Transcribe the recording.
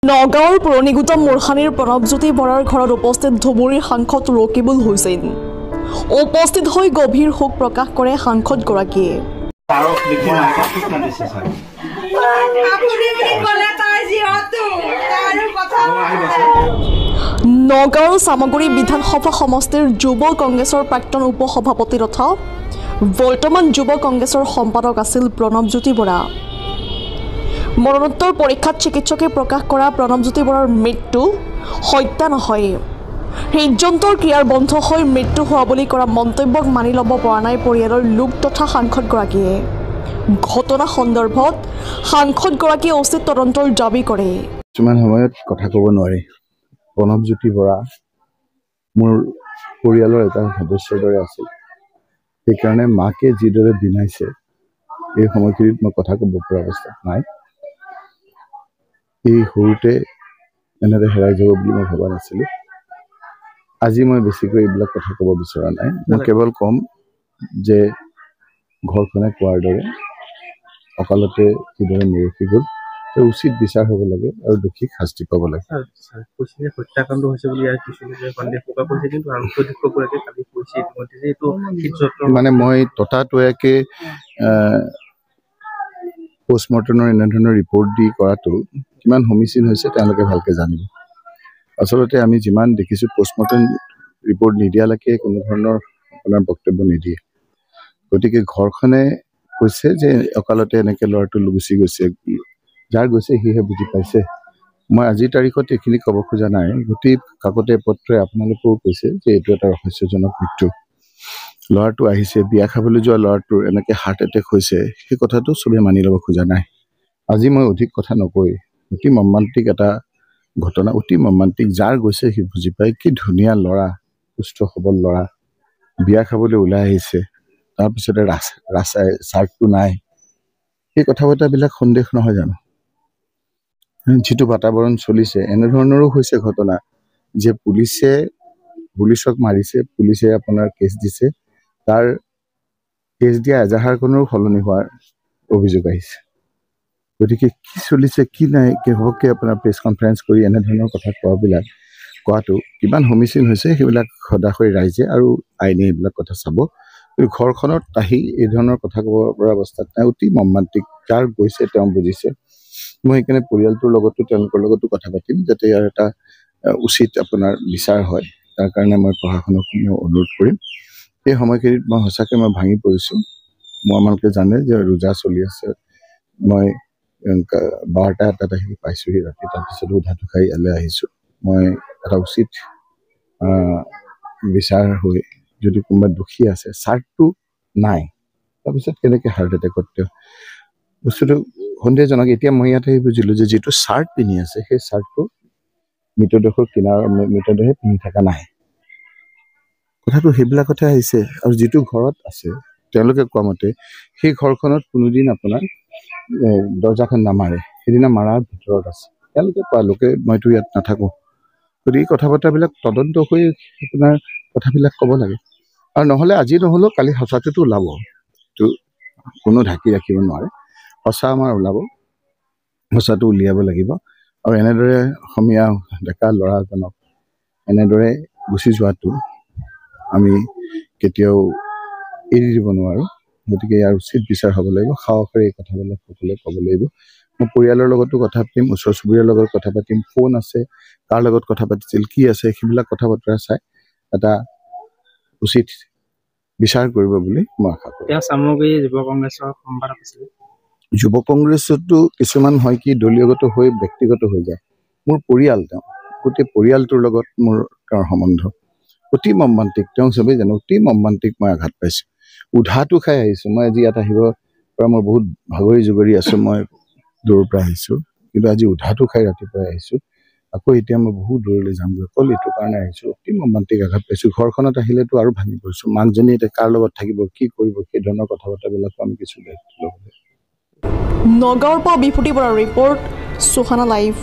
নগাঁৱৰ পুৰণিগুটাম মুৰখানীৰ প্ৰণৱজ্যোতি বৰাৰ ঘৰত উপস্থিত ধুবুৰীৰ সাংসদ ৰকিবুল হুছেইন উপস্থিত হৈ গভীৰ শোক প্ৰকাশ কৰে সাংসদগৰাকীয়ে। নগাঁৱৰ চামগুৰি বিধানসভা সমষ্টিৰ যুৱ কংগ্ৰেছৰ প্ৰাক্তন উপসভাপতি তথা বৰ্তমান যুৱ কংগ্ৰেছৰ সম্পাদক আছিল প্ৰণৱজ্যোতি বৰা। মৰণোত্তৰ পৰীক্ষাত চিকিৎসকে প্ৰকাশ কৰা প্ৰণৱজ্যোতি বৰাৰ মৃত্যু হত্যা নহয়, হৃদযন্ত্ৰৰ ক্ৰিয়াৰ বন্ধ হৈ মৃত্যু হোৱা বুলি কৰা মন্তব্যক মানি ল'ব পৰা নাই পৰিয়ালৰ লোক তথা সাংসদগৰাকীয়ে। ঘটনা সন্দৰ্ভত সাংসদগৰাকীয়ে উচিত তদন্তৰ দাবী কৰে। কিছুমান সময়ত কথা ক'ব নোৱাৰি। প্ৰণৱজ্যোতি বৰা মোৰ পৰিয়ালৰ এটা সদস্যৰ দৰে আছিল, সেইকাৰণে মাকে যিদৰে বিনাইছে এই সময়খিনিত মই কথা ক'ব পৰা অৱস্থাত নাই। এই সৰুতে এনেদৰে হেৰাই যাব বুলি মই ভবা নাছিলোঁ। আজি মই বেছিকৈ এইবিলাক কথা ক'ব বিচৰা নাই। মই কেৱল ক'ম যে ঘৰখনে কোৱাৰ দৰে অকালতে যিদৰে মৰহি গ'ল তেওঁ উচিত বিচাৰ হ'ব লাগে আৰু দোষীক শাস্তি পাব লাগে। হত্যাকাণ্ড হৈছে বুলি মানে মই ততাতৈয়াকে পোষ্টমৰ্টমৰ এনেধৰণৰ ৰিপৰ্ট দি কৰাটো কিমান সমীচীন হৈছে তেওঁলোকে ভালকৈ জানিব। আচলতে আমি যিমান দেখিছোঁ পোষ্টমৰ্টম ৰিপৰ্ট নিদিয়ালৈকে কোনো ধৰণৰ আপোনাৰ বক্তব্য নিদিয়ে। গতিকে ঘৰখনে কৈছে যে অকালতে এনেকৈ ল'ৰাটো গুচি গৈছে, যাৰ গৈছে সিহে বুজি পাইছে। মই আজিৰ তাৰিখত এইখিনি ক'ব খোজা নাই। গোটেই কাকতে পত্ৰই আপোনালোকেও কৈছে যে এইটো এটা ৰহস্যজনক মৃত্যু। ল'ৰাটো আহিছে, বিয়া খাবলৈ যোৱা ল'ৰাটোৰ এনেকৈ হাৰ্ট এটেক হৈছে, সেই কথাটো চবেই মানি ল'ব খোজা নাই। আজি মই অধিক কথা নকৈ অতি মৰ্মান্তিক এটা ঘটনা, অতি মৰ্মান্তিক। যাৰ গৈছে সি বুজি পায়। কি ধুনীয়া ল'ৰা, সুস্থ সবল ল'ৰা, বিয়া খাবলৈ ওলাই আহিছে, তাৰপিছতে চাৰ্টটো নাই। সেই কথা বতৰাবিলাক সন্দেহ নহয় জানো? যিটো বাতাবৰণ চলিছে, এনেধৰণৰো হৈছে ঘটনা যে পুলিচক মাৰিছে, পুলিচে আপোনাৰ কেছ দিছে, তাৰ কেছ দিয়া এজাহাৰখনৰো সলনি হোৱাৰ অভিযোগ আহিছে। গতিকে কি চলিছে কি নাই ঘপককৈ আপোনাৰ প্ৰেছ কনফাৰেঞ্চ কৰি এনেধৰণৰ কথা কোৱাটো কিমান সমীচীন হৈছে সেইবিলাক সদাশয় ৰাইজে আৰু আইনে এইবিলাক কথা চাব। কিন্তু ঘৰখনত আহি এই ধৰণৰ কথা ক'ব পৰা অৱস্থাত নাই। অতি মৰ্মান্তিক। যাৰ গৈছে তেওঁ বুজিছে। মই সেইকাৰণে পৰিয়ালটোৰ লগতো তেওঁলোকৰ লগতো কথা পাতিম যাতে ইয়াৰ এটা উচিত আপোনাৰ বিচাৰ হয়। তাৰ কাৰণে মই প্ৰশাসনক অনুৰোধ কৰিম। এই সময়খিনিত মই সঁচাকৈ ভাঙি পৰিছোঁ। আপোনালোকে জানে যে ৰোজা চলি আছে। মই 12টা-1টাত আহি পাইছোঁহি ৰাতি, তাৰপিছত ধাতু খাই ইয়ালৈ আহিছোঁ। মই এটা উচিত বিচাৰ হৈ যদি কোনোবা দোষী আছে, চাৰ্টটো নাই, তাৰপিছত কেনেকৈ হাৰ্ট এটেকত তেওঁ বস্তুটো সন্দেহজনক। এতিয়া মই ইয়াত আহি বুজিলোঁ যে যিটো চাৰ্ট পিন্ধি আছে সেই চাৰ্টটো মৃতদেহে পিন্ধি থকা নাই। কথাটো সেইবিলাকতে আহিছে। আৰু যিটো ঘৰত আছে তেওঁলোকে কোৱা মতে সেই ঘৰখনত কোনোদিন আপোনাৰ দৰ্জাখন নামাৰে, সেইদিনা মাৰাৰ ভিতৰত আছে তেওঁলোকে কোৱা লোকে। মইতো ইয়াত নাথাকোঁ। গতিকে কথা বতৰাবিলাক তদন্ত হৈ আপোনাৰ কথাবিলাক ক'ব লাগে। আৰু নহ'লে আজি নহ'লেও কালি সঁচাটোতো ওলাব, তো কোনো ঢাকি ৰাখিব নোৱাৰে। সঁচা আমাৰ ওলাব, সঁচাটো উলিয়াব লাগিব। আৰু এনেদৰে অসমীয়া ডেকা ল'ৰাজনক এনেদৰে গুচি যোৱাটো আমি কেতিয়াও এৰি দিব নোৱাৰোঁ। গতিকে ইয়াৰ উচিত বিচাৰ হ'ব লাগিব। সাহসেৰে এই কথাবিলাক সকলোৱে ক'ব লাগিব। মই পৰিয়ালৰ লগতো কথা পাতিম, ওচৰ চুবুৰীয়াৰ লগত কথা পাতিম। ফোন আছে, কাৰ লগত কথা পাতিছিল, কি আছে, সেইবিলাক কথা বতৰা চাই এটা উচিত বিচাৰ কৰিব বুলি মই আশা কৰোঁ। চামগুৰি যুৱ কংগ্ৰেছৰ সম্পাদক আছিল। যুৱ কংগ্ৰেছতো কিছুমান হয় কি দলীয়গত হৈ ব্যক্তিগত হৈ যায়। মোৰ পৰিয়াল, তেওঁ গোটেই পৰিয়ালটোৰ লগত মোৰ তেওঁৰ সম্বন্ধ অতি মৰ্মান্তিক। তেওঁ চবেই জানো অতি মৰ্মান্তিক। মই আঘাত পাইছোঁ, উধাটো খাই আহিছোঁ। মই আজি ইয়াত আহিব পৰা মই বহুত ভাগৰি জুগৰি আছোঁ। মই দূৰৰ পৰা আহিছোঁ, কিন্তু আজি উধাটো খাই ৰাতিপুৱাই আহিছোঁ। আকৌ এতিয়া মই বহুত দূৰলৈ যামগৈ, অকল এইটো কাৰণে আহিছোঁ। অতি মৰ্মান্তিক আঘাত পাইছোঁ। ঘৰখনত আহিলেতো আৰু ভাঙি পৰিছোঁ। মাকজনী এতিয়া কাৰ লগত থাকিব, কি কৰিব, সেই ধৰণৰ কথা বতৰাবিলাকো আমি কিছু দায়িত্ব ল'ব লাগিব। নগাঁৱৰ পৰা বিভূতি বৰাৰ ৰিপৰ্ট, সুহানা লাইভ।